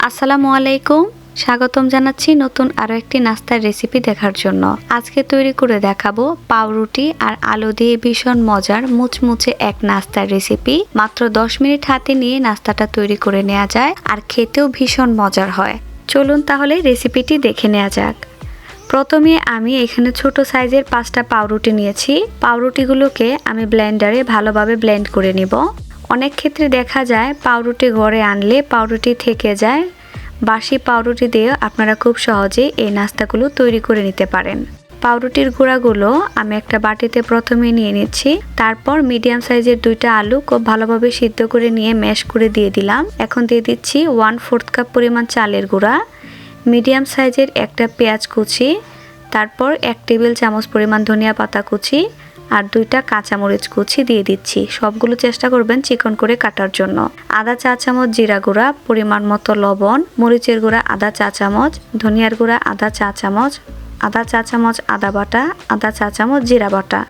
আসসালামু আলাইকুম, স্বাগতম জানাচ্ছি নতুন আরো একটি নাস্তার রেসিপি দেখার জন্য। আজকে তৈরি করে দেখাবো পাউরুটি আর আলু দিয়ে ভীষণ মজার মুচমুচে এক নাস্তার রেসিপি। মাত্র 10 মিনিট হাতে নিয়ে নাস্তাটা তৈরি করে নেওয়া যায় আর খেতেও ভীষণ মজার হয়। চলুন তাহলে রেসিপিটি দেখে নেওয়া যাক। প্রথমে আমি এখানে ছোট সাইজের 5টা পাউরুটি নিয়েছি। পাউরুটিগুলোকে আমি ব্লেন্ডারে ভালোভাবে ব্লেন্ড করে নিব। অনেক ক্ষেত্রে দেখা যায় পাউরুটি ঘরে আনলে পাউরুটি থেকে যায়। বাসি পাউরুটি দিয়ে আপনারা খুব সহজেই এই নাস্তাগুলো তৈরি করে নিতে পারেন। পাউরুটির গুঁড়াগুলো আমি একটা বাটিতে প্রথমে নিয়ে নিচ্ছি। তারপর মিডিয়াম সাইজের 2টা আলু খুব ভালোভাবে সিদ্ধ করে নিয়ে ম্যাশ করে দিয়ে দিলাম। এখন দিয়ে দিচ্ছি 1/4 কাপ পরিমাণ চালের গুঁড়া, মিডিয়াম সাইজের একটা পেঁয়াজ কুচি, তারপর 1 টেবিল চামচ পরিমাণ ধনিয়া পাতা কুচি আর 2টা কাঁচামরিচ কুচি দিয়ে দিচ্ছি। সবগুলো চেষ্টা করবেন চিকন করে কাটার জন্য। আধা চা চামচ জিরা গুঁড়া, পরিমাণ মতো লবণ, মরিচের গুঁড়া আধা চা চামচ, ধনিয়ার গুঁড়া আধা চা চামচ, আধা চা চামচ আদা বাটা, আধা চা চামচ জিরা বাটা।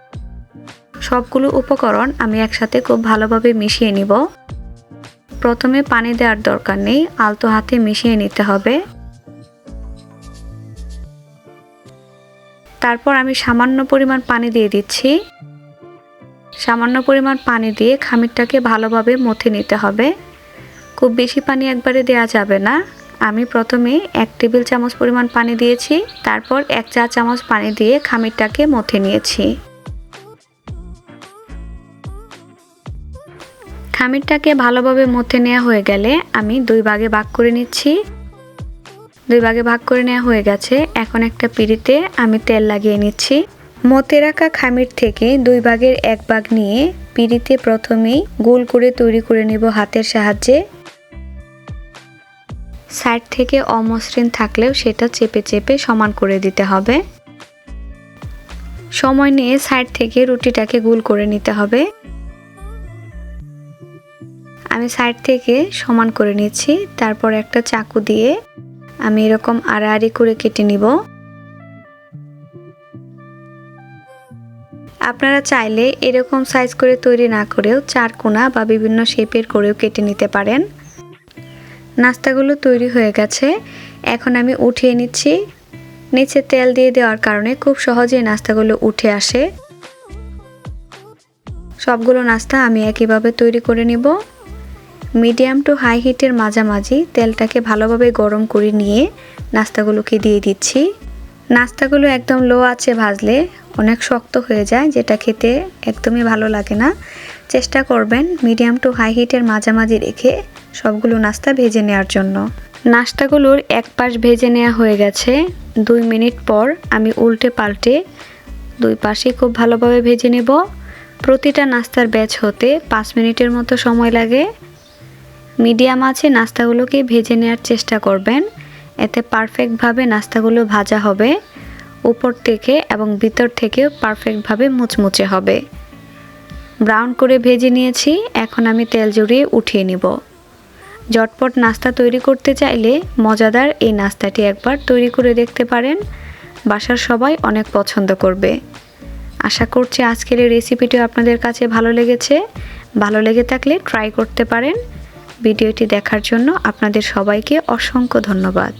সবগুলো উপকরণ আমি একসাথে খুব ভালোভাবে মিশিয়ে নিব। প্রথমে পানি দেওয়ার দরকার নেই, আলতো হাতে মিশিয়ে নিতে হবে। তারপর আমি সামান্য পরিমাণ পানি দিয়ে দিচ্ছি। সামান্য পরিমাণ পানি দিয়ে খামিরটাকে ভালোভাবে মথে নিতে হবে। খুব বেশি পানি একবারে দেওয়া যাবে না। আমি প্রথমে 1 টেবিল চামচ পরিমাণ পানি দিয়েছি, তারপর 1 চা চামচ পানি দিয়ে খামিরটাকে মথে নিয়েছি। খামিরটাকে ভালোভাবে মথে নেওয়া হয়ে গেলে আমি 2 ভাগে ভাগ করে নিচ্ছি। 2 ভাগে ভাগ করে নেওয়া হয়ে গেছে। এখন একটা পিঁড়িতে আমি তেল লাগিয়ে নিচ্ছি। মথে রাখা খামির থেকে 2 ভাগের 1 ভাগ নিয়ে পিঁড়িতে প্রথমেই গোল করে তৈরি করে নেব হাতের সাহায্যে। সাইড থেকে অমসৃণ থাকলেও সেটা চেপে চেপে সমান করে দিতে হবে। সময় নিয়ে সাইড থেকে রুটিটাকে গোল করে নিতে হবে। আমি সাইড থেকে সমান করে নিচ্ছি। তারপর একটা চাকু দিয়ে আমি এরকম আড়াআড়ি করে কেটে নিব। আপনারা চাইলে এরকম সাইজ করে তৈরি না করেও 4 কোণা বা বিভিন্ন শেপের করেও কেটে নিতে পারেন। নাস্তাগুলো তৈরি হয়ে গেছে। এখন আমি উঠিয়ে নিচ্ছি। নিচে তেল দিয়ে দেওয়ার কারণে খুব সহজেই নাস্তাগুলো উঠে আসে। সবগুলো নাস্তা আমি একইভাবে তৈরি করে নিব। মিডিয়াম টু হাই হিটের মাঝামাঝি তেলটাকে ভালোভাবে গরম করে নিয়ে নাস্তাগুলোকে দিয়ে দিচ্ছি। নাস্তাগুলো একদম লো আঁচে ভাজলে অনেক শক্ত হয়ে যায়, যেটা খেতে একদমই ভালো লাগে না। চেষ্টা করবেন মিডিয়াম টু হাই হিটের মাঝামাঝি রেখে সবগুলো নাস্তা ভেজে নেওয়ার জন্য। নাস্তাগুলোর এক পাশ ভেজে নেওয়া হয়ে গেছে। 2 মিনিট পর আমি উল্টে পাল্টে 2 পাশেই খুব ভালোভাবে ভেজে নেব। প্রতিটা নাস্তার ব্যাচ হতে 5 মিনিটের মতো সময় লাগে। মিডিয়াম আঁচে নাস্তাগুলোকে ভেজে নেওয়ার চেষ্টা করবেন, এতে পারফেক্টভাবে নাস্তাগুলো ভাজা হবে। উপর থেকে এবং ভিতর থেকেও পারফেক্টভাবে মুচমুচে হবে। ব্রাউন করে ভেজে নিয়েছি। এখন আমি তেল ঝরিয়ে উঠিয়ে নিব। ঝটপট নাস্তা তৈরি করতে চাইলে মজাদার এই নাস্তাটি একবার তৈরি করে দেখতে পারেন। বাসার সবাই অনেক পছন্দ করবে। আশা করছি আজকের এই রেসিপিটি আপনাদের কাছে ভালো লেগেছে। ভালো লেগে থাকলে ট্রাই করতে পারেন। ভিডিওটি দেখার জন্য আপনাদের সবাইকে অসংখ্য ধন্যবাদ।